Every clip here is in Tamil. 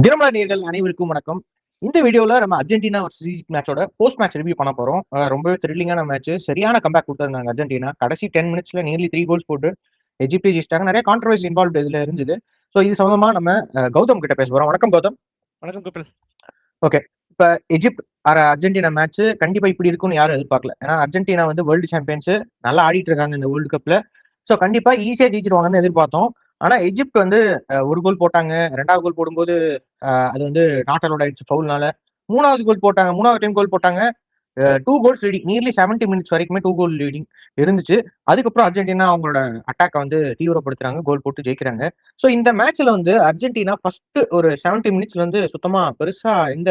தினமலர் நேயர்கள் அனைவருக்கும் வணக்கம். இந்த வீடியோல நம்ம அர்ஜென்டினா வர்சஸ் ஈஜிப்ட் மேட்சோட போஸ்ட் மேட்ச் ரிவ்யூ பண்ண போறோம். ரொம்பவே த்ரில்லிங்கான மேட்ச். சரியான கம்பேக் கொடுத்திருந்தாங்க அர்ஜென்டினா. கடைசி 10 மினிட்ஸ்ல நியர்லி 3 கோல்ஸ் போட்டு எஜிப்டே ஜெயிச்சிட்டாங்க. நிறைய கான்ட்ரவர்சி இன்வால்வ் இதுல இருந்தது. ஸோ இது சம்பந்தமா நம்ம கௌதம் கிட்ட பேச போறோம். வணக்கம் கௌதம். வணக்கம் கபில். ஓகே, இப்ப எஜிப்ட் அர்ஜென்டினா மேட்ச் கண்டிப்பா இப்படி இருக்கும்னு யாரும் எதிர்பார்க்கல. ஏன்னா அர்ஜென்டினா வந்து வேர்ல்டு சாம்பியன்ஸ், நல்லா ஆடிட்டு இருக்காங்க இந்த வேர்ல்டு கப்ல. ஸோ கண்டிப்பா ஈஸியா ஜெயிச்சிருவாங்கன்னு எதிர்பார்த்தோம். ஆனா எஜிப்ட் வந்து ஒரு கோல் போட்டாங்க. 2வது கோல் போடும்போது அது வந்து நாட் அலோட் ஆயிடுச்சு ஃபவுல்னால. 3வது கோல் போட்டாங்க. 3வது டைம் கோல் போட்டாங்க. 2 கோல்ஸ் லீடிங், நியர்லி 70 மினிட்ஸ் வரைக்குமே 2 கோல் லீடிங் இருந்துச்சு. அதுக்கப்புறம் அர்ஜென்டினா அவங்களோட அட்டாக்கை வந்து தீவிரப்படுத்துறாங்க, கோல் போட்டு ஜெயிக்கிறாங்க. ஸோ இந்த மேட்ச்ல வந்து அர்ஜென்டினா ஃபர்ஸ்ட் ஒரு 70 மினிட்ஸ்ல வந்து சுத்தமா பெருசா எந்த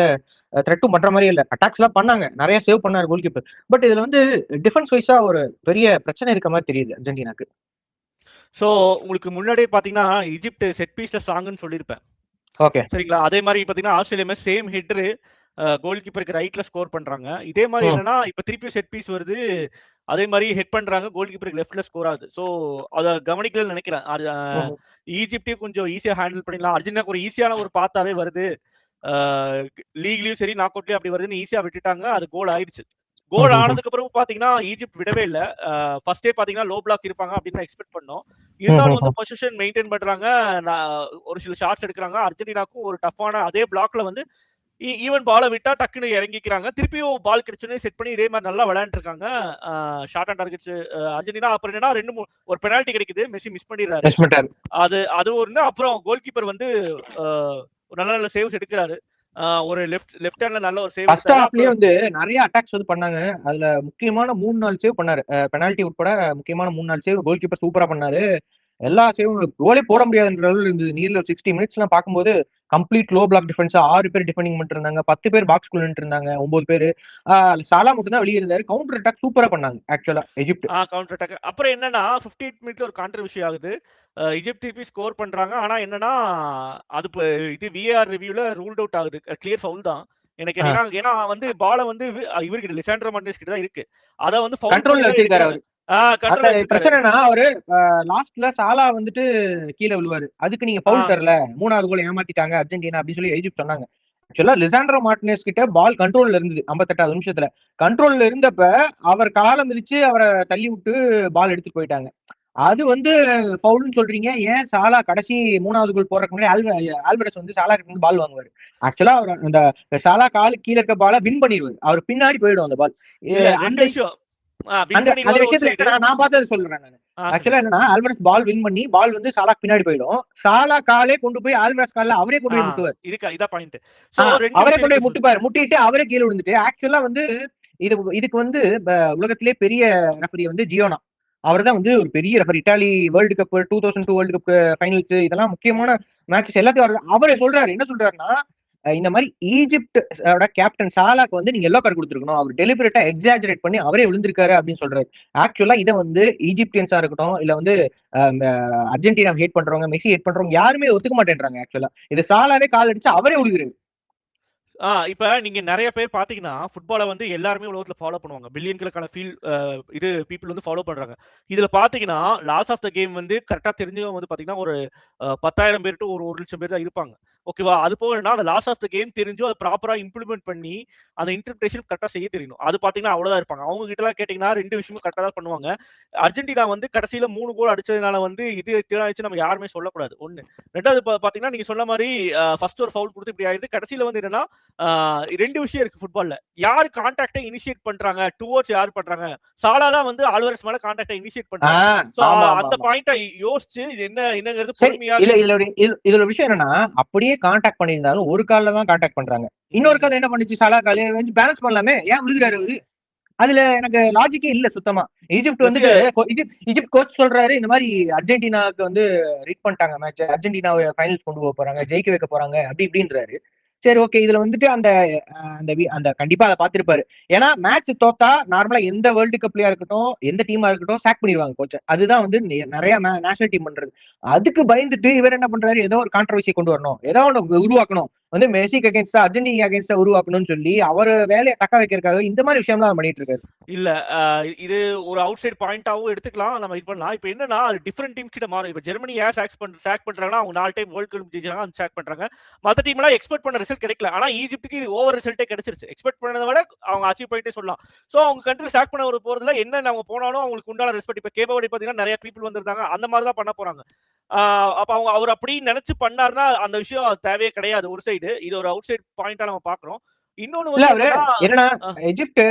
த்ரெட்டும் பண்ற மாதிரி இல்லை. அட்டாக்ஸ் எல்லாம் பண்ணாங்க, நிறைய சேவ் பண்ணாரு கோல் கீப்பர். பட் இதுல வந்து டிஃபென்ஸ் வைஸா ஒரு பெரிய பிரச்சனை இருக்க மாதிரி தெரியுது அர்ஜென்டினாக்கு. ஸோ உங்களுக்கு முன்னாடியே பாத்தீங்கன்னா ஈஜிப்ட் செட் பீஸ்ல ஸ்ட்ராங்னு சொல்லியிருப்பேன். ஓகே, சரிங்களா? அதே மாதிரி பாத்தீங்கன்னா ஆஸ்திரேலியா சேம் ஹெட்ரு கோல் கீப்பருக்கு ரைட்ல ஸ்கோர் பண்றாங்க. இதே மாதிரி என்னன்னா இப்ப திருப்பி செட் பீஸ் வருது, அதே மாதிரி ஹெட் பண்றாங்க, கோல் கீப்பருக்கு லெஃப்ட்ல ஸ்கோர் ஆகுது. ஸோ அதை கவனிக்கலன்னு நினைக்கிறேன். ஈஜிப்டையும் கொஞ்சம் ஈஸியா ஹேண்டில் பண்ணிடலாம். அர்ஜென்டினாக்கு ஒரு ஈஸியான ஒரு பாத்தாவே வருது, லீக்லயும் சரி நாக் அவுட்லயும் அப்படி வருதுன்னு ஈஸியா விட்டுட்டாங்க. அது கோல் ஆயிடுச்சு. கோல் ஆனதுக்கு அப்புறம் பாத்தீங்கன்னா ஈஜிப்ட் விடவே இல்ல. ஃபர்ஸ்டே பாத்தீங்கன்னா லோ பிளாக் இருப்பாங்க அப்படின்னு எக்ஸ்பெக்ட் பண்ணோம். இருந்தாலும் வந்து பொசிஷன் மெயின்டைன் பண்றாங்க, ஒரு சில ஷாட்ஸ் எடுக்கிறாங்க. அர்ஜென்டினாக்கும் ஒரு டஃப்பான அதே பிளாக்ல வந்து ஈவன் பாலை விட்டா டக்குன்னு இறங்கிக்கிறாங்க. திருப்பியும் பால் கிடைச்சோன்னே செட் பண்ணி இதே மாதிரி நல்லா விளையாண்டு இருக்காங்க. Short and targets Argentina. அப்புறம் என்னன்னா 2 ஒரு பெனால்டி கிடைக்குது, மெஸ்ஸி மிஸ் பண்ணிடுறாரு. அது ஒரு அப்புறம் கோல் கீப்பர் வந்து நல்ல நல்ல சேவ்ஸ் எடுக்கிறாரு. ஒரு லெஃப்ட் ஹேண்ட்ல நல்ல ஒரு சேவ். ஃபர்ஸ்ட் ஹாஃப்லயே வந்து நிறைய அட்டாக்ஸ் வந்து பண்ணாங்க. அதுல முக்கியமான 3-4 சேவ் பண்ணாரு. பெனால்டி உட்பட முக்கியமான 3-4 சேவ் கோல் கீப்பர் சூப்பரா பண்ணாரு. எல்லா சேவும் கோலே போட முடியாதுன்ற அளவு இருந்தது. நியர்லி 60 மினிட்ஸ்லாம் பார்க்கும்போது கம்ப்ளீட் லோ பிளாக் டிஃபென்ஸ். 6 பேர் டிஃபெண்டிங் பண்ணிட்டு இருந்தாங்க, 10 பேர் பாக்ஸ் குள்ள நின்று இருந்தாங்க, 9 பேர். சாலா மட்டும் தான் வெளியே இருந்தாரு. கவுண்டர் அட்டாக் சூப்பரா பண்ணாங்க ஆக்சுவலா எஜிப்ட். Counter attack. அப்புறம் என்னன்னா 58 மினிட்ல ஒரு கான்ட்ரவர்சி ஆகுது. எஜிப்ட் திருப்பி ஸ்கோர் பண்றாங்க. ஆனா என்னன்னா அது இது விஏஆர் ரிவ்யூல ரூல்ட் அவுட் ஆகுது. கிளியர் ஃபவுல் தான் எனக்கு. ஏன்னா வந்து பால வந்து இவர்கிட்ட லிசாண்ட்ரோ மார்டினஸ் கிட்ட தான் இருக்கு. அத வந்து கண்ட்ரோல்ல வச்சிருக்காரு அவரு. பிரச்சனைனா அவரு லாஸ்ட்ல சாலா வந்துட்டு கீழே விழுவாரு. அதுக்கு நீங்க ஃபவுல் தரல, 3வது கோல் ஏமாத்திட்டாங்க அர்ஜென்டினா அப்படின்னு சொல்லி எஜிப்ட் சொன்னாங்க. ஆக்சுவலா லிசாண்ட்ரோ மார்டினஸ் கிட்ட பால் கண்ட்ரோல்ல இருந்தது. 58வது நிமிஷத்துல கண்ட்ரோல்ல இருந்தப்ப அவர் காலம் மிதிச்சு அவரை தள்ளி விட்டு பால் எடுத்துட்டு போயிட்டாங்க. அது வந்து ஃபவுல்னு சொல்றீங்க. ஏன் சாலா கடைசி 3வது கோல் போறதுக்கு முன்னாடி ஆல்வரஸ் வந்து சாலா கிட்ட இருந்து பால் வாங்குவாரு. ஆக்சுவலா அவர் அந்த சாலா காலு கீழே இருக்க பால வின் பண்ணிடுவாரு. அவர் பின்னாடி போயிடும் அந்த பால். அந்த விஷயம் விஷயத்துல நான் பார்த்தது சொல்றேன். ஆக்சுவலா என்னன்னா ஆல்வரஸ் பால் வின் பண்ணி பால் வந்து சாலா பின்னாடி போயிடும். சாலா காலே கொண்டு போய் ஆல்வரஸ் கால அவரே கொண்டு போய் முட்டுவார். அவரே கொண்டு போய் முட்டுப்பாரு. முட்டிட்டு அவரே கீழே விழுந்துட்டு. ஆக்சுவலா வந்து இதுக்கு வந்து உலகத்திலே பெரிய ரெஃபரி வந்து ஜியோனா. அவர் தான் வந்து ஒரு பெரிய referee. Italy world cup 2002 world cup finals இதெல்லாம் முக்கியமான மேட்சஸ் எல்லாத்தையும் அவரே சொல்றாரு. என்ன சொல்றாருன்னா, இந்த மாதிரி ஈஜிப்ட் கேப்டன் சாலாக்கு வந்து நீங்க எல்லோ கார்டு கொடுத்துருக்கணும், அவர் டெலிபரேட்டா எக்ஸாஜரேட் பண்ணி அவரே விழுந்திருக்காரு அப்படின்னு சொல்றாரு. ஆக்சுவலா இதை வந்து ஈஜிப்தியன்ஸா இருக்கட்டும், இல்ல வந்து அர்ஜென்டினா ஹேட் பண்றவங்க, மெஸ்ஸி ஹேட் பண்றவங்க யாருமே ஒத்துக்க மாட்டேன்றாங்க. ஆக்சுவலா இது சாலாவே கால் அடிச்சு அவரே விழுகிறாரு. இப்ப நீங்க நிறைய பேர் பாத்தீங்கன்னா ஃபுட்பாலை வந்து எல்லாருமே உலகத்துல ஃபாலோ பண்ணுவாங்க. பில்லியன் கணக்கான இது பீப்புள் வந்து ஃபாலோ பண்றாங்க. இதுல பாத்தீங்கன்னா லாஸ் ஆஃப் த கேம் வந்து கரெக்டா தெரிஞ்சவங்க வந்து பாத்தீங்கன்னா ஒரு 10,000 பேர் டு ஒரு 1,00,000 பேர் தான் இருப்பாங்க. ஓகேவா? அது போக அந்த லாஸ் ஆஃப் த கேம் தெரிஞ்சும் அதை ப்ராப்பரா இம்ப்ளிமெண்ட் பண்ணி அந்த இன்டர்பிரேஷன் கரெக்டா செய்ய தெரியணும். அது பாத்தீங்கன்னா அவ்வளவுதான் இருப்பாங்க. அவங்க கிட்ட எல்லாம் கேட்டீங்கன்னா 2 விஷயமும் கரெக்டா தான் பண்ணுவாங்க. அர்ஜென்டினா வந்து கடைசியில 3 கோல் அடிச்சதுனால வந்து இது தீராச்சு நம்ம யாருமே சொல்லக்கூடாது. 1. 2வது பாத்தீங்கன்னா நீங்க சொன்ன மாதிரி ஃபர்ஸ்ட் ஒரு ஃபவுல் கொடுத்து இப்படி ஆயிடுது. கடைசியில வந்து என்னன்னா 2 விஷயம் இருக்கு ஃபுட்பால்ல. யாரு கான்டாக்டை இனிஷியேட் பண்றாங்க, டுவர்ட்ஸ் யார் பண்றாங்க. சாலா தான் வந்து ஆல்வரஸ் மேல கான்டாக்டை இனிஷியேட் பண்றாங்க. சோ அந்த பாயிண்ட யோசிச்சு என்னங்கிறது பொறுமையா. இதுல விஷயம் என்னன்னா, அப்படியே கான்டாக்ட் பண்ணியிருந்தாலும் ஒரு கால்ல தான் கான்டாக்ட் பண்றாங்க. இன்னொரு கால் என்ன பண்ணுச்சு, சாலா கால பேலன்ஸ் பண்ணலாமே, ஏன் விழுகிறாரு அவரு? அதுல எனக்கு லாஜிக்கே இல்ல சுத்தமா. ஈஜிப்ட் வந்து ஈஜிப்ட் கோச் சொல்றாரு, இந்த மாதிரி அர்ஜென்டினாவுக்கு வந்து ரீட் பண்ணிட்டாங்க மேட்ச், அர்ஜென்டினாவை ஃபைனல்ஸ் கொண்டு போக போறாங்க, ஜெயிக்க வைக்க போறாங்க அப்படி இப்படின்றாரு. சரி, ஓகே. இதுல வந்துட்டு அந்த கண்டிப்பா அதை பார்த்திருப்பாரு. ஏன்னா மேட்ச் தோத்தா நார்மலா எந்த வேர்ல்டு கப்லயா இருக்கட்டும், எந்த டீமா இருக்கட்டும் சாக் பண்ணிடுவாங்க கோச்சை. அதுதான் வந்து நிறைய நேஷனல் டீம் பண்றது. அதுக்கு பயந்துட்டு இவர் என்ன பண்றாரு, ஏதோ ஒரு கான்ட்ரவர்சியை கொண்டு வரணும், ஏதோ ஒன்று உருவாக்கணும், வந்து மெஸ்ஸிக்கு அகேன்ஸ்டா அர்ஜென்டினா அகேன்ஸ்டா உருவாக்கணும்னு சொல்லி அவர் வேலையை தக்க வைக்கிறதுக்காக இந்த மாதிரி விஷயம்லாம் பண்ணிட்டு இருக்காரு. இல்ல இது ஒரு அவுட் சைட் பாயிண்டாவும் எடுத்துக்கலாம், நம்ம இது பண்ணலாம். இப்போ என்னன்னா அது டிஃபரெண்ட் டீம் கிட்ட மாறும். இப்போ ஜெர்மனி ஏன் ஸ்டாக் பண்றாங்கன்னா அவங்க 4 டைம் வேர்ல்ட் கப் ஜெயிச்சாங்க, அந்த ஸ்டாக் பண்றாங்க. மற்ற டீம் எல்லாம் எக்ஸ்பெக்ட் பண்ண ரிசல்ட் கிடைக்கல. ஆனா ஈஜிப்டுக்கு இது ஓவர் ரிசல்ட்டே கிடைச்சிருச்சு. எக்ஸ்பெக்ட் பண்ணதை விட அவங்க அச்சீவ் பண்ணிட்டே சொல்லலாம். ஸோ அவங்க கண்ட்ரி ஸ்டாக் பண்ண ஒரு போறதுல என்ன அவங்க போனாலும் அவங்களுக்கு உண்டான ரெஸ்பெக்ட். இப்போ கேபவடி பார்த்தீங்கன்னா நிறைய பீப்புள் வந்திருந்தாங்க, அந்த மாதிரி தான் பண்ண போறாங்க. அப்ப அவங்க அவர் அப்படி நினைச்சு பண்ணாருன்னா அந்த விஷயம் தேவையே கிடையாது. ஒரு சைடு இது ஒரு அவுட் சைட் பாயிண்டா நம்ம பாக்குறோம். இன்னொன்னு என்னன்னா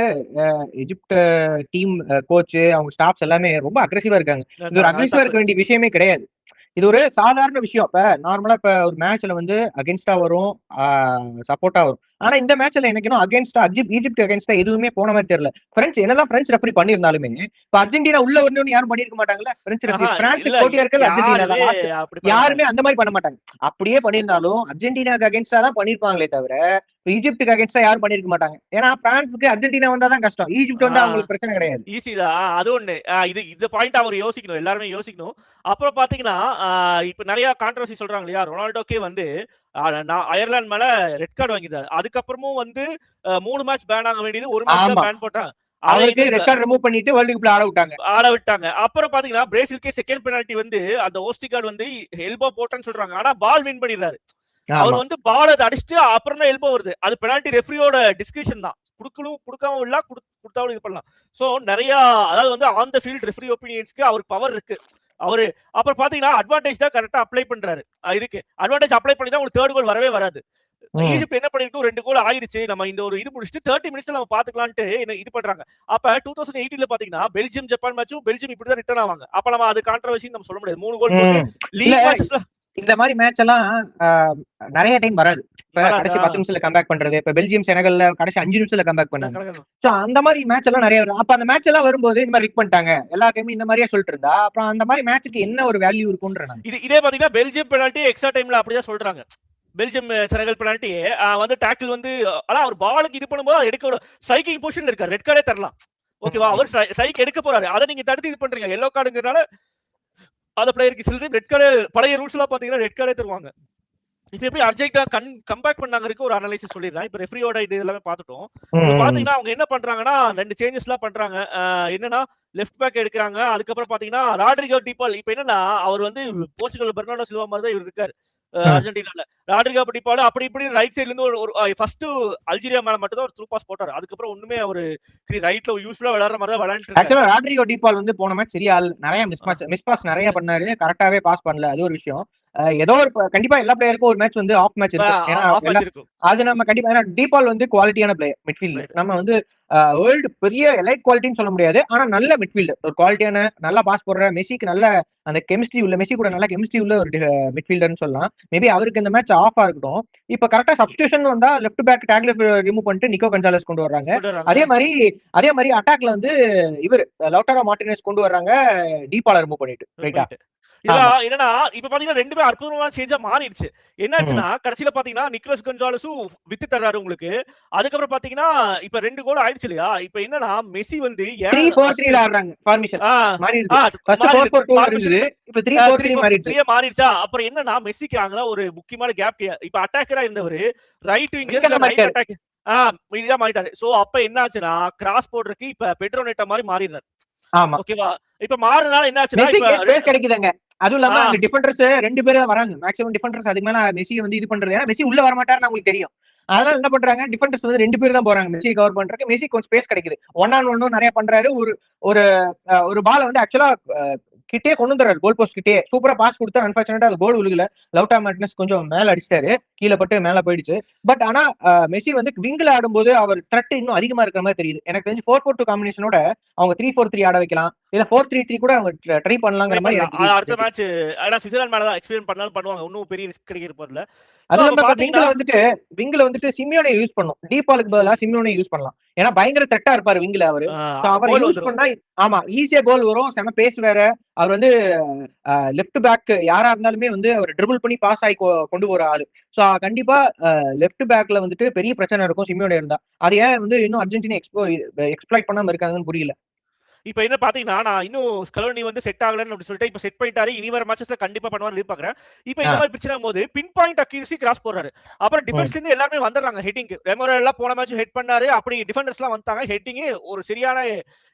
எஜிப்ட் டீம் கோச் அவங்க ஸ்டாஃப்ஸ் எல்லாமே ரொம்ப அக்ரெசிவா இருக்காங்க. இது ஒரு அக்ரெசிவா இருக்க வேண்டிய விஷயமே கிடையாது. இது ஒரு சாதாரண விஷயம். இப்ப நார்மலா இப்ப ஒரு மேட்ச்ல வந்து அகேன்ஸ்டா வரும், சப்போர்ட்டா வரும். ஆனா இந்த மேட்ச்ல எனக்கு அகேன்ஸ்டா ஈஜிப்ட் அகேன்ஸ்டா எதுவுமே போன மாதிரி தெரியல. பிரெஞ்சு என்னதான் பிரெஞ்சு ரெஃபரி பண்ணிருந்தாலுமே இப்ப அர்ஜென்டினா உள்ள வரணும்னு யாரும் பண்ணிருக்க மாட்டாங்கல்ல. பிரெஞ்சு ரெஃபரி பிரான்ஸ் போட்டியா இருக்கிறது அர்ஜென்டினா தான். யாருமே அந்த மாதிரி பண்ண மாட்டாங்க. அப்படியே பண்ணிருந்தாலும் அர்ஜென்டினாக்கு அகேன்ஸ்டா தான் பண்ணிருப்பாங்களே தவிர ஈஜிப்டுக்கு அகேன்ஸ்டா யாரும் பண்ணிருக்க மாட்டாங்க. ஏன்னா பிரான்ஸுக்கு அர்ஜென்டினா வந்தாதான் கஷ்டம், ஈஜிப்ட் வந்தா அவங்களுக்கு பிரச்சனை கிடையாது. ஈஸி தான் அது ஒண்ணு. இது பாயிண்ட் அவர் யோசிக்கணும், எல்லாருமே யோசிக்கணும். அப்புறம் பாத்தீங்கன்னா இப்ப நிறைய கான்ட்ரோவர்சி சொல்றாங்க இல்லையா, ரொனால்டோக்கே வந்து அயர்லாந்து மேல ரெட் கார்டு வாங்கிட்டாரு. அதுக்கப்புறமும் வந்து 3 மேட்ச் பேன் ஆக வேண்டியது 1 மேட்ச் தான் பேன் போட்டாங்க. அவருக்கு ரெட் கார்டு ரிமூவ் பண்ணிட்டு வேர்ல்ட் கப்ல ஆட விட்டாங்க. அப்புறம் பாத்தீங்கன்னா பிரேசிலுக்கே செகண்ட் பெனால்டி வந்து அந்த ஓஸ்டிகார்டு வந்து எல்போ போட்டேன்னு சொல்றாங்க. ஆனா பால் வின் பண்ணிடுறாரு. அவர் வந்து பால் அதை அடிச்சுட்டு அப்புறம் தான் எல்போ வருது. அது பெனால்டி ரெஃப்ரியோட டிஸ்கிரிப்ஷன் தான். கொடுக்காம இல்ல, கொடுத்தாலும் இது பண்ணலாம். சோ நிறைய அதாவது வந்து ஆன் த ஃபீல்ட் ரெஃப்ரி ஒப்பீனியன்ஸ்க்கு அவருக்கு பவர் இருக்கு. அவரு அப்புறம் பாத்தீங்கன்னா அட்வான்டேஜ் தான் கரெக்டா அப்ளை பண்றாரு. இதுக்கு அட்வான்டேஜ் அப்ளை பண்ணி தான் உங்களுக்கு தேர்ட் கோல் வரவே வராது. ஈஜிப்ட் என்ன பண்ணிருக்கும், 2 கோல் ஆயிடுச்சு, நம்ம இந்த ஒரு இது முடிச்சுட்டு 30 மினிட்ஸ்ல நம்ம பாத்துக்கலாம்னு இது பண்றாங்க. அப்ப 2018ல பாத்தீங்கன்னா பெல்ஜியம் ஜப்பான் மேட்சும் பெல்ஜியம் இப்படிதான் ரிட்டர்ன் ஆவாங்க. அப்ப நம்ம அது கான்ட்ரோவர்சி நம்ம சொல்ல முடியாது. 3 கோல் லீக் மேட்சஸ்ல இந்த மாதிரி மேட்ச் எல்லாம் நிறைய டைம் வராது. இப்ப கடைசி 10 நிமிஷத்துல கம்பேக் பண்றது, இப்ப பெல்ஜியம் செனகல்ல கடைசி 5 நிமிஷத்துல கம்பேக் பண்ணாங்க. சோ அந்த மாதிரி மேட்ச் எல்லாம் நிறைய வரும். அப்ப அந்த மேட்ச் எல்லாம் வரும்போது இந்த மாதிரி ரிக் பண்ணிட்டாங்க எல்லா டைமும் இந்த மாதிரியே சொல்லிட்டு இருந்தா அப்புறம் அந்த மாதிரி மேட்சுக்கு என்ன ஒரு வேல்யூ இருக்கும்ன்ற இதே பாத்தீங்கன்னா பெல்ஜியம் பெனால்டி எக்ஸ்ட்ரா டைம்ல அப்படிதான் சொல்றாங்க. பெல்ஜியம் செனகல் பெனால்டி வந்து டாக்கிள் வந்து ஆனா அவர் பாலுக்கு இது பண்ணும்போது எடுக்க ஸ்ட்ரைக்கிங் பொசிஷன்ல இருக்காரு, ரெட் கார்டே தரலாம். ஓகேவா, அவர் ஸ்ட்ரைக் எடுக்க போறாரு, அதை நீங்க தடுத்து இது பண்றீங்க. எல்லோ கார்டுங்கிறனால அந்த பிளேயருக்கு சில ரெட் கார்டு, பழைய ரூல்ஸ் எல்லாம் பாத்தீங்கன்னா ரெட் கார்டே தருவாங்க. இப்ப எப்படி அர்ஜென்டா கம்பேக் பண்ணாங்க ஒரு அனலைசிஸ் சொல்லிடுறேன். இப்ப ரெஃப்ரியோட இது எல்லாமே பார்த்துட்டோம். பாத்தீங்கன்னா அவங்க என்ன பண்றாங்கன்னா 2 சேஞ்சஸ் எல்லாம் பண்றாங்க. என்னன்னா லெஃப்ட் பேக் எடுக்கிறாங்க. அதுக்கப்புறம் பாத்தீங்கன்னா ராட்ரிகோ டிபால். இப்ப என்னன்னா அவர் வந்து போர்ச்சுகல் பெர்னார்டோ சில்வா மாதிரி தான் இவர் இருக்காரு அர்ஜென்டினால. ராட்ரிகோ டிபால் அப்படி இப்படி ரைட் சைடுல இருந்து ஒரு ஃபர்ஸ்ட் அல்ஜீரியா மேல மட்டும் தான் ஒரு த்ரூ பாஸ் போட்டாரு. அதுக்கப்புறம் ஒண்ணுமே அவரு ரைட்ல யூஸ்ஃபுல்லா விளையாடுற மாதிரி தான் விளையாண்டு. ஆக்சுவலா ராட்ரிகோ டிபால் வந்து போன மேட்ச் சரியா நிறைய மிஸ் பாஸ் நிறைய பண்ணாரு, கரெக்டாவே பாஸ் பண்ணல. அது ஒரு விஷயம். ஏதோ ஒரு கண்டிப்பா எல்லா பிளேயருக்கும் ஒரு மேட்ச் வந்து ஆஃப் மேட்ச் இருக்கும். அது நம்ம கண்டிப்பா, ஏன்னா டிபால் வந்து குவாலிட்டியான பிளேயர் மிட்ஃபீல்ட். நம்ம வந்து வேர்ல்டு பெரிய எலைட் குவாலிட்டின்னு சொல்ல முடியாது, ஆனா நல்ல மிட்ஃபீல்டர், ஒரு குவாலிட்டியான நல்லா பாஸ் போடுற, மெஸ்ஸிக்கு நல்ல அந்த கெமிஸ்ட்ரி உள்ள, மெஸ்ஸி கூட நல்ல கெமிஸ்ட்ரி உள்ள ஒரு மிட்ஃபீல்டர்னு சொல்லலாம். மேபி அவருக்கு இந்த மேட்ச் ஆஃபா இருக்கட்டும். இப்ப கரெக்டா சப்ஸ்டியூஷன் வந்தா லெஃப்ட் பேக் டாக்ல ரிமூவ் பண்ணிட்டு நிக்கோ கன்சாலஸ் கொண்டு வர்றாங்க. அதே மாதிரி அட்டாக்ல வந்து இவர் லவுட்டாரோ மார்டினஸ் கொண்டு வர்றாங்க, டிபால ரிமூவ் பண்ணிட்டு. ரைட்டா, என்னன்னா இப்ப பாத்தீங்கன்னா 2 அற்புதமான சேஞ்சா மாறிடுச்சு. என்னாச்சுன்னா கடைசியில பாத்தீங்கன்னா நிக்கோலஸ் கன்சாலஸும் வித்து தர்றாரு உங்களுக்கு. அதுக்கப்புறம் பாத்தீங்கன்னா இப்ப 2 கோல் ஆயிடுச்சு இல்லையா. இப்ப என்னன்னா மெஸ்ஸி வந்து 3-4-3 ஆடுறாங்க ஃபார்மேஷன் மாறிடுச்சு. ஃபர்ஸ்ட் 4-4-2 இருந்தது, இப்ப 3-4-3 மாறிடுச்சு. மாறிடுச்சா. அப்புறம் என்னன்னா மெஸ்ஸிக்கு அங்க ஒரு முக்கியமான கேப். இப்ப அட்டாக்கரா இருந்தவர் ரைட் விங்கர் ரைட் அட்டாக் இதுதான் மாறிட்டாரு. சோ அப்ப என்ன ஆச்சுன்னா கிராஸ் போடுறதுக்கு இப்ப பெட்ரோ நெட்டோ மாதிரி மாறிடுறாரு. ஆமா, ஓகேவா. இப்ப மாறுனால என்ன ஆச்சுன்னா இப்ப ஸ்பேஸ் கிடைக்குதுங்க. அதுவும் இல்லாம அந்த டிஃபெண்டர்ஸ் 2 பேர் தான் வராங்க மேக்ஸிமம். டிஃபெண்டர்ஸ் அதுக்கு மேல மெஸ்ஸி வந்து இது பண்றது, ஏன்னா மெஸ்ஸி உள்ள வர மாட்டாருன்னு உங்களுக்கு தெரியும். அதனால என்ன பண்றாங்க, டிஃபெண்டர்ஸ் வந்து 2 பேர் தான் போறாங்க மெஸ்ஸி கவர் பண்றதுக்கு. மெஸ்ஸி கொஞ்சம் ஸ்பேஸ் கிடைக்குது, 1-on-1 நிறைய பண்றாரு. ஒரு பால் வந்து ஆக்சுவலா கிட்டே கொண்டு வந்துறாரு, கோல் போஸ்ட் கிட்டே சூப்பரா பாஸ் கொடுத்தா. அன்பார்ச்சுனேட்டா அது கோல் விழுகல. லவுட்டா மார்டினஸ் கொஞ்சம் மேல அடிச்சிட்டாரு, கீழே பட்டு மேல போயிடுச்சு. பட் ஆனா மெஸ்ஸி வந்து விங்கில் ஆடும்போது அவர் த்ரெட் இன்னும் அதிகமா இருக்கிற மாதிரி தெரியுது. எனக்கு தெரிஞ்சு 4-4-2 காம்பினேஷனோட அவங்க 3-4-3 ஆட வைக்கலாம், இல்ல 4-3-3 கூட அவங்க ட்ரை பண்ணலாங்கிற மாதிரி. அடுத்த மேட்ச் ஆனா சுவிட்சர்லாந்து மேல தான் எக்ஸ்பீரியன்ஸ் பண்ணாலும் பண்ணுவாங்க, இன்னும் பெரிய ரிஸ்க் கிடைக்க போறதுல. விங்கில வந்துட்டு சிமியோனை யூஸ் பண்ணும், டீபாலுக்கு பதிலா சிமியோனை யூஸ் பண்ணலாம். ஏன்னா பயங்கர த்ரெட்டா இருப்பாரு விங்கில அவரு. அவர் யூஸ் பண்ணா ஆமா ஈஸியா கோல் வரும். செம பேஸ் வேற. அவர் வந்து லெஃப்ட் பேக் யாரா இருந்தாலுமே வந்து அவர் ட்ரிபிள் பண்ணி பாஸ் ஆகி கொண்டு வர ஆளு. சோ கண்டிப்பா லெஃப்ட் பேக்ல வந்துட்டு பெரிய பிரச்சனை இருக்கும் சிமியோனை இருந்தா. அது ஏன் வந்து இன்னும் அர்ஜென்டினா எக்ஸ்ப்ளாய்ட் பண்ணாம இருக்காங்கன்னு புரியல. இப்ப என்ன பாத்தீங்கன்னா நான் இன்னும் ஸ்கலோனி வந்து செட் ஆகலன்னு அப்படி சொல்லிட்டு இப்ப செட் பண்ணிட்டாரு, இனி வர மேட்சஸ்ல கண்டிப்பா பண்ணுவான்னு எதிர்பார்க்கறேன். இப்ப இந்த மாதிரி பிரச்சனை போது பின் பாயிண்ட் அக்யூரசி கிராஸ் போடுறாரு. அப்புறம் டிஃபென்ஸ்ல இருந்து எல்லாருமே வந்துடுறாங்க ஹெட்டிங். ரெமோரோ எல்லாம் போன மேட்ச் ஹெட் பண்ணாரு, அப்படி டிஃபெண்டர்ஸ் எல்லாம் வந்தாங்க, ஹெட்டிங் ஒரு சரியான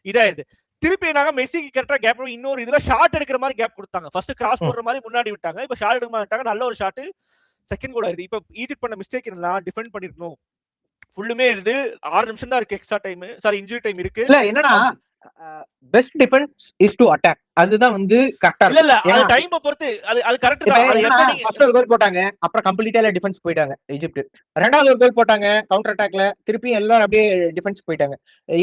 இதாயிருது. திருப்பி நாங்க மெஸ்ஸிக்கு கரெக்டா கேப் இன்னொரு இதுல ஷாட் எடுக்கிற மாதிரி கேப் கொடுத்தாங்க. ஃபர்ஸ்ட் கிராஸ் போடுற மாதிரி முன்னாடி விட்டாங்க, இப்ப ஷாட் எடுக்க மாட்டாங்க. நல்ல ஒரு ஷாட் செகண்ட் கோல் ஆயிருது. இப்ப ஈஜிப்ட் பண்ண மிஸ்டேக் என்னன்னா டிஃபெண்ட் பண்ணிருக்கணும். ஃபுல்லுமே இருந்து 6 நிமிஷம் தான் இருக்கு extra time, sorry injury time இருக்கு. இல்ல என்னன்னா best defence is to attack. அதுதான் வந்து கரெக்டா இல்ல இல்ல அது டைம் பொறுத்து அது கரெக்ட் தான். ஃபர்ஸ்ட் ஒரு கோல் போட்டாங்க, அப்புறம் கம்ப்ளீட்டா டிஃபென்ஸ் போயிட்டாங்க ஈஜிப்ட். ரெண்டாவது ஒரு கோல் போட்டாங்க கவுண்டர் அட்டாக்ல, திருப்பி எல்லாரும் அப்படியே டிஃபென்ஸ் போயிட்டாங்க.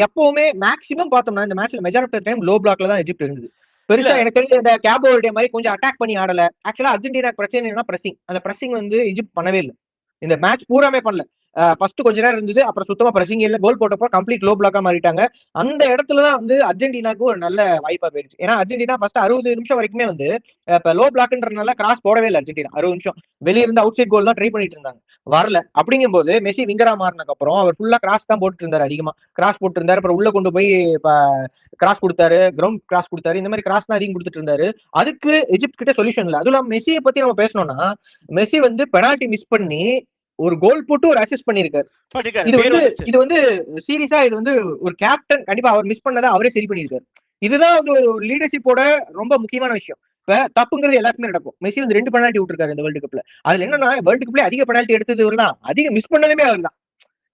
எப்பவுமே மேக்ஸிமம் பார்த்தோம்னா இந்த மேட்ச்ல மெஜாரிட்டி டைம் லோ பிளாக்ல தான் ஈஜிப்ட் இருந்தது. பெருசா எனக்கு தெரிஞ்ச இந்த கேபோ வெர்டே மாதிரி கொஞ்சம் அட்டாக் பண்ணி ஆடல. ஆக்சுவலா அர்ஜென்டினா பிரச்சனை என்னன்னா பிரசிங். அந்த பிரசிங் வந்து ஈஜிப்ட் பண்ணவே இல்லை, இந்த மேட்ச் பூராமே பண்ணல. ஃபர்ஸ்ட் கொஞ்ச நேரம் இருந்தது, அப்புறம் சுத்தமா பிரசிங் இல்ல. கோல் போட்டப்போ கம்ப்ளீட் லோ பிளாக்கா மாறிட்டாங்க. அந்த இடத்துலதான் வந்து அர்ஜென்டினாக்கு ஒரு நல்ல வாய்ப்பா போயிடுச்சு. ஏன்னா அர்ஜென்டினா ஃபர்ஸ்ட் 60 நிமிஷம் வரைக்குமே வந்து இப்ப லோ பிளாக்ன்றனால கிராஸ் போடவே இல்லை அர்ஜென்டினா. 60 நிமிஷம் வெளிய இருந்து அவுட் சைட் கோல் தான் ட்ரை பண்ணிட்டு இருந்தாங்க, வரல. அப்படிங்கும் போது மெஸ்ஸி விங்கரா மாறினதுக்கு அப்புறம் அவர் ஃபுல்லா கிராஸ் தான் போட்டு இருந்தாரு, அதிகமா கிராஸ் போட்டு இருந்தாரு. அப்புறம் உள்ள கொண்டு போய் கிராஸ் கொடுத்தாரு, கிரவுண்ட் கிராஸ் கொடுத்தாரு, இந்த மாதிரி கிராஸ் தான் அதிகம் கொடுத்துட்டு இருந்தாரு. அதுக்கு எஜிப்ட் கிட்ட சொல்யூஷன் இல்லை. அதுவும் இல்லாம மெஸ்ஸியை பத்தி நம்ம பேசணும்னா மெஸ்ஸி வந்து பெனால்டி மிஸ் பண்ணி ஒரு கோல் போட்டு ஒரு அசிஸ்ட் பண்ணிருக்காரு. இது வந்து சீரியஸா இது வந்து ஒரு கேப்டன் கண்டிப்பா அவர் மிஸ் பண்ணதை அவரே சரி பண்ணிருக்காரு. இதுதான் வந்து ஒரு லீடர்ஷிப்போட ரொம்ப முக்கியமான விஷயம். இப்ப தப்புங்கிறது எல்லாருக்குமே நடக்கும். மெஸ்ஸி வந்து 2 பெனால்டி விட்டுருக்காரு இந்த வேர்ல்டு கப்ல. அதுல என்னன்னா வேர்ல்டு கப்ல அதிக பெனால்டி எடுத்தது இவர் தான், அதிக மிஸ் பண்ணதுமே அவர் தான்.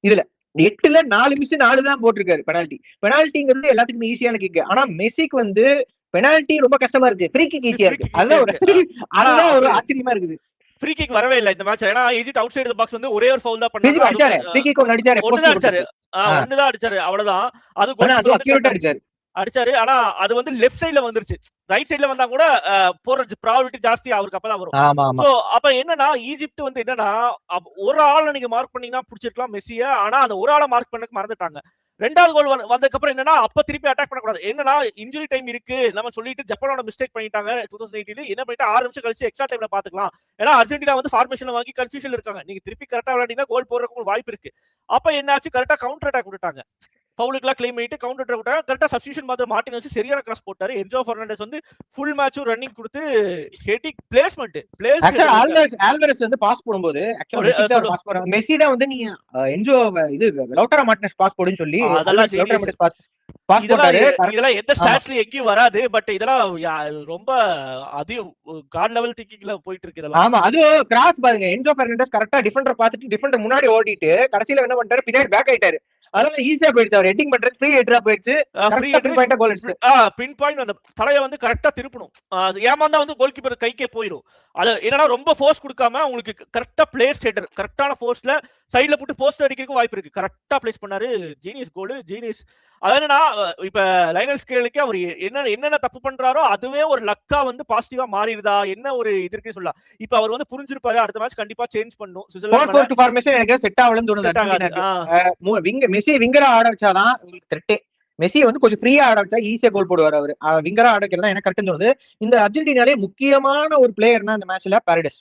இதுல 8ல 4 மிஸ் 4 தான் போட்டிருக்காரு பெனால்டி. பெனால்டிங்கிறது எல்லாத்துக்குமே ஈஸியான கிக். ஆனா மெஸ்ஸிக்கு வந்து பெனால்டி ரொம்ப கஷ்டமா இருக்கு, ஃப்ரீ கிக் ஈஸியா இருக்கு. அதுதான் ஒரு ஆச்சரியமா இருக்குது. ஃப்ரீ கிக் வரவே இல்ல இந்த மேட்ச். ஏன்னா Egypt out side the box வந்து ஒரே ஒரு ஃபவுல் தான் பண்ணாங்க. ஃப்ரீ கிக் ஒன்னு அடிச்சாரு, ஒன்னு தான் அடிச்சாரு, அவ்வளவுதான். அது அக்யூரேட்டா அடிச்சாரு. ஆனா அது வந்து லெஃப்ட் சைடுல வந்துருச்சு, ரைட் சைடுல வந்தா கூட போற ப்ராபபிலிட்டி ஜாஸ்தி அவருக்கு அப்பதான் வரும். சோ அப்ப என்னன்னா ஈஜிப்ட் வந்து என்னன்னா ஒரு ஆளை நீங்க மார்க் பண்ணீங்கன்னா புடிச்சிருக்கலாம் மெஸ்ஸிய, ஆனா அந்த ஒரு ஆளை மார்க் பண்ணக்கு மறந்துட்டாங்க. ரெண்டாவது கோல் வந்ததுக்கு அப்புறம் என்னன்னா அப்ப திருப்பி அட்டாக் பண்ணக்கூடாது. என்னன்னா இன்ஜுரி டைம் இருக்கு நம்ம சொல்லிட்டு ஜப்பானோட மிஸ்டேக் பண்ணிட்டாங்க 2018. என்ன பண்ணிட்டு 6 நிமிஷம் கழிச்சு எக்ஸ்ட்ரா டைம்ல பாத்துக்கலாம். ஏன்னா அர்ஜென்டினா வந்து ஃபார்மேஷன்ல வாங்கி கன்ஃபியூஷன்ல இருக்காங்க. நீங்க திருப்பி கரெக்டா விளையாண்டீங்கன்னா கோல் போடுறதுக்கு வாய்ப்பு இருக்கு. அப்ப என்னாச்சு, கரெக்டா கவுண்டர் அட்டாக் விட்டுட்டாங்க. ஃபவுலுக்குலாம் கிளைம் பண்ணிட்டு கவுண்டர் அட்டாக் விட்டாங்க. கரெக்டா சப்ஸ்டிடியூஷன் மாதிரி மார்டின் வச்சு சரியான கிராஸ் போட்டாரு. என்ஜோ பெர்னாண்டஸ் வந்து ஃபுல் மேட்சும் ரன்னிங் கொடுத்து ஹெட்டிங் பிளேஸ்மென்ட் ஆல்வரஸ் வந்து பாஸ் போடும்போது ஆக்சுவலா மெஸ்ஸி தான் வந்து நீங்க என்ஜோ இது லவுட்டாரோ மார்டினஸ் பாஸ் போடுன்னு சொல்லி இதெல்லாம் எந்த ஸ்டாட்ஸ்ல எங்கேயும் வராது. பட் இதெல்லாம் ரொம்ப அதிகம் காட் லெவல் திங்கிங்ல போயிட்டு இருக்கு இதெல்லாம். ஆமா, அது கிராஸ் பாருங்க, என்ஜோ பெர்னாண்டஸ் கரெக்டா டிஃபெண்டர் பார்த்துட்டு டிஃபெண்டர் முன்னாடி ஓடிட்டு கடைசியில என்ன பண்ணிட்டாரு, பின்னாடி பேக் ஆயிட்டாரு. அதனால ஈஸியா போயிடுச்சு, அவர் ஹெட்டிங் பண்றது ஃப்ரீ ஹெட்டரா போயிடுச்சு. பின் பாயிண்ட் அந்த தலையை வந்து கரெக்டா திருப்பணும். ஏமாந்தா வந்து கோல் கீப்பர் கைக்கே போயிடும். அது என்னன்னா ரொம்ப ஃபோர்ஸ் கொடுக்காம உங்களுக்கு கரெக்டா பிளேஸ் ஹெட்டர் கரெக்டான ஃபோர்ஸ்ல சைடுல போட்டு போஸ்ட் அடிக்கிறதுக்கு வாய்ப்பு இருக்கு. கரெக்டா பிளேஸ் பண்ணாரு, ஜீனியஸ் கோல், ஜீனியஸ். அது என்னன்னா இப்ப லைனல் ஸ்கேலுக்கு அவர் என்னென்ன தப்பு பண்றாரோ அதுவே ஒரு லக்கா வந்து பாசிட்டிவா மாறிடுதா என்ன ஒரு இது இருக்குன்னு சொல்லலாம். இப்ப அவர் வந்து புரிஞ்சிருப்பாரு, அடுத்த மேட்ச் கண்டிப்பா சேஞ்ச் பண்ணும். சுவிட்சர்லாந்து ஃபார்மேஷன் எனக்கு செட் ஆகலன்னு தோணுது. விங்க மெஸ்ஸி விங்கரா ஆட வச்சாதான் உங்களுக்கு த்ரெட்டே. மெஸ்ஸி வந்து கொஞ்சம் ஃப்ரீயா ஆட வச்சா ஈஸியா கோல் போடுவார் அவரு. விங்கரா ஆட வைக்கிறதா எனக்கு கரெக்ட் தோணுது. இந்த அர்ஜென்டினாலே முக்கியமான ஒரு பிளேயர்னா இந்த மேட்ச்ல பாரடைஸ்.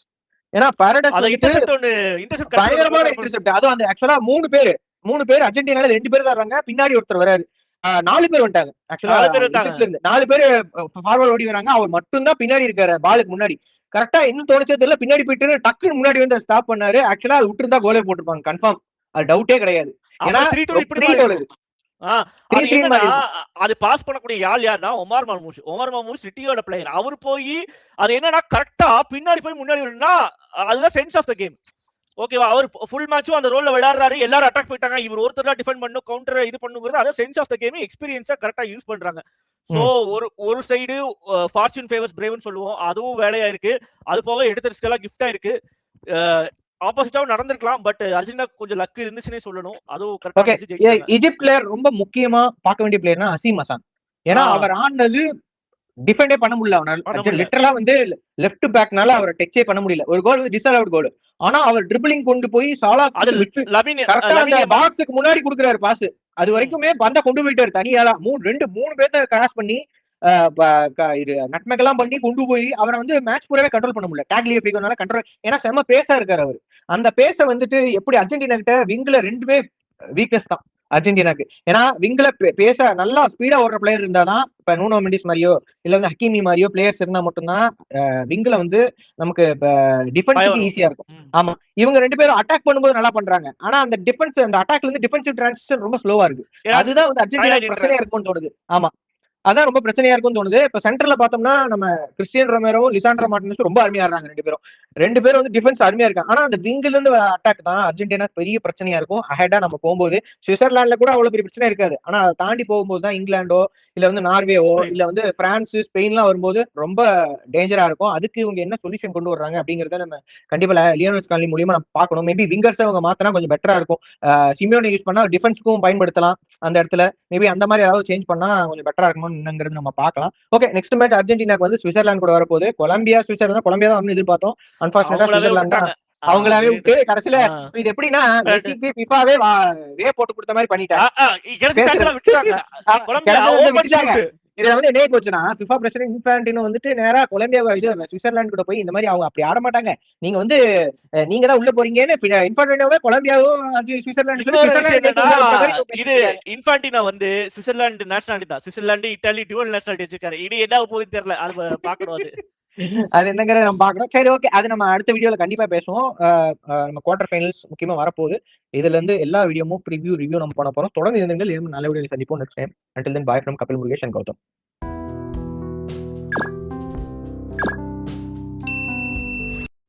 ஏன்னா பாரடைஸ் பயங்கரமான இன்டர்செப்ட். அதுவும் அந்த ஆக்சுவலா 3 பேர் அர்ஜென்டினால 2 பேர் தான் வராங்க, பின்னாடி ஒருத்தர் வராரு. 4 பேர் வந்துட்டாங்க. ஆக்சுவலா 4 பேர் ஃபார்வர்ட் ஓடி வராங்க, அவர் மட்டும் தான் பின்னாடி இருக்காரு பாலுக்கு முன்னாடி. கரெக்டா இன்னும் தோணுச்சே தெரியல, பின்னாடி போயிட்டு டக்குன்னு முன்னாடி வந்து ஸ்டாப் பண்ணாரு. ஆக்சுவலா அது விட்டு இருந்தா கோலே போட்டுருப்பாங்க கன்ஃபார்ம், அது டவுட்டே கிடையாது. ஏன்னா அது பாஸ் பண்ணக்கூடிய யாருன்னா ஒமார் மர்மூஷ் சிட்டியோட பிளேயர். அவர் போய் அது என்னன்னா கரெக்டா பின்னாடி போய் முன்னாடி அதுதான் சென்ஸ் ஆஃப் த கேம். ஓகேவா, அவர் ஃபுல் மேட்சும் அந்த ரோல்ல விளையாடுறாரு, எல்லாரும் அட்டாக் போயிட்டாங்க, இவர் ஒருத்தர் தான் டிஃபெண்ட் பண்ணும் கவுண்டர் இது பண்ணுங்கிறது அதான் சென்ஸ் ஆஃப் த கேம். எக்ஸ்பீரியன்ஸா கரெக்டா யூஸ் பண்றாங்க. சோ ஒரு சைடு ஃபார்ச்சூன் ஃபேவர்ஸ் பிரேவ்னு சொல்லுவோம், அதுவும் வேலையா இருக்கு. அது போக எடுத்த ரிஸ்க் எல்லாம் கிஃப்டா இருக்கு. ஆப்போசிட்டாவும் நடந்திருக்கலாம், பட் அர்ஜென்டினா கொஞ்சம் லக் இருந்துச்சுன்னே சொல்லணும். அதுவும் கரெக்ட்டா. ஈஜிப்ட் பிளேயர் ரொம்ப முக்கியமா பார்க்க வேண்டிய பிளேயர்னா ஹசீம் ஹசன். ஏன்னா அவர் ஆண்டது டிஃபெண்டே பண்ண முடியல அவனால. லிட்டரலா வந்து லெஃப்ட் பேக்னால அவரை டச்சே பண்ண முடியல. ஒரு கோல் டிஸ்அலவுட் கோல். ஆனா அவர் ட்ரிபிளிங் கொண்டு போய் சாலா கரெக்டா அந்த பாக்ஸுக்கு முன்னாடி கொடுக்குறாரு பாஸ். அது வரைக்குமே பந்த கொண்டு போயிட்டாரு தனியால. 3 பேர்த்த கிராஸ் பண்ணி நட்மெக் எல்லாம் பண்ணி கொண்டு போய் அவரை வந்து மேட்ச் பூராவே கண்ட்ரோல் பண்ண முடியல. டேக்லியோ கண்ட்ரோல், ஏன்னா செம்ம பேசா இருக்காரு அவரு. அந்த பேச வந்துட்டு எப்படி அர்ஜென்டினா கிட்ட விங்ல 2மே வீக்னஸ் தான். அர்ஜென்டினாக்கு. ஏன்னா விங்ல பேச நல்லா ஸ்பீடா ஓடுற பிளேயர் இருந்தாதான், இப்ப நூனோ மெண்டிஸ் மாதிரியோ இல்ல வந்து ஹக்கீமி மாதிரியோ பிளேயர்ஸ் இருந்தா மட்டும்தான் விங்ல வந்து நமக்கு டிஃபென்ஸுக்கு ஈஸியா இருக்கும். ஆமா, இவங்க 2 பேரும் அட்டாக் பண்ணும்போது நல்லா பண்றாங்க. ஆனா அந்த டிஃபென்ஸ், அந்த அட்டாக்ல இருந்து டிஃபென்சிவ் டிரான்சிஷன் ரொம்ப ஸ்லோவா இருக்கு. அதுதான் வந்து அர்ஜென்டினா பிரச்சனையா இருக்கும்னு தோணுது. ஆமா, அதான் ரொம்ப பிரச்சனையா இருக்கும்னு தோணுது. இப்ப சென்டர்ல பார்த்தோம்னா நம்ம கிறிஸ்டியன் ரொமேரோ, லிசாண்ட்ரோ மார்டினஸ் ரொம்ப அருமையா இருக்காங்க 2 பேரும் வந்து டிஃபென்ஸ் அருமையா இருக்காங்க. ஆனா அந்த விங்ல இருந்து அட்டாக் தான் அர்ஜென்டினா பெரிய பிரச்சனையா இருக்கும். அஹெடா நம்ம போகும்போது சுவிட்சர்லாந்துல கூட அவ்வளவு பெரிய பிரச்சனை இருக்காது. ஆனா அதை தாண்டி போகும்போது தான் இங்கிலாண்டோ இல்ல வந்து நார்வேவோ இல்ல வந்து பிரான்ஸ், ஸ்பெயின்லாம் வரும்போது ரொம்ப டேஞ்சரா இருக்கும். அதுக்கு இவங்க என்ன சொல்யூஷன் கொண்டு வர்றாங்க அப்படிங்கறத நம்ம கண்டிப்பா லியோனல் ஸ்காலனி மூலியமா நம்ம பார்க்கணும். மேபி விங்கர்ஸ் அவங்க மாத்தினா கொஞ்சம் பெட்டரா இருக்கும். சிமியோனை யூஸ் பண்ணா டிஃபென்ஸ்க்கும் பயன்படுத்தலாம் அந்த இடத்துல. மேபி அந்த மாதிரி ஏதாவது சேஞ்ச் பண்ணா கொஞ்சம் பெட்டரா இருக்கும்ங்கிறது நம்ம பார்க்கலாம். ஓகே, நெக்ஸ்ட் மேட்ச் அர்ஜென்டினாக்கு வந்து சுவிட்சர்லாந்து கூட வரப்போகுது. கொலம்பியா சுவிட்சர்லாந்து, கொலம்பியா தான் எதிர்பார்த்தோம். அன்பார்ச்சுனேட்டா சுவிட்சர்லாந்து தான் அவங்களாவே விட்டு கடைசியில இது எப்படின்னா மெஸ்ஸிக்கு ஃபிஃபாவே போட்டு கொடுத்த மாதிரி பண்ணிட்டாங்க. இதுல வந்து என்ன போச்சுன்னா ஃபிஃபா பிரசிடென்ட் இன்ஃபான்டினோ வந்துட்டு நேரா கொலம்பியா சுவிட்சர்லாந்து கூட போய் இந்த மாதிரி அவங்க அப்படி ஆட மாட்டாங்க, நீங்க வந்து நீங்க தான் உள்ள போறீங்கன்னு இன்ஃபான்டினோவே கொலம்பியாவும் சுவிட்சர்லாந்து இது இன்ஃபான்டினோ வந்து சுவிட்சர்லாந்து நேஷனாலிட்டி தான். சுவிட்சர்லாந்து இத்தாலி டுவல் நேஷனாலிட்டி வச்சிருக்காரு. இது என்ன போகுது தெரியல, அது பாக்கணும். அது என்னங்கிறத நம்ம பாக்குறோம். சரி, ஓகே, அது நம்ம அடுத்த வீடியோல கண்டிப்பா பேசுவோம். நம்ம குவார்டர் ஃபைனல்ஸ் முக்கியமா வரப்போகுது. இதுல இருந்து எல்லா வீடியோமும் ரிவ்யூ நம்ம பண்ண போறோம். தொடர்ந்து இருந்துங்கள். நல்ல வீடியோ சந்திப்போம் next time. Until then, bye from Kapil Murugesh and Gautam.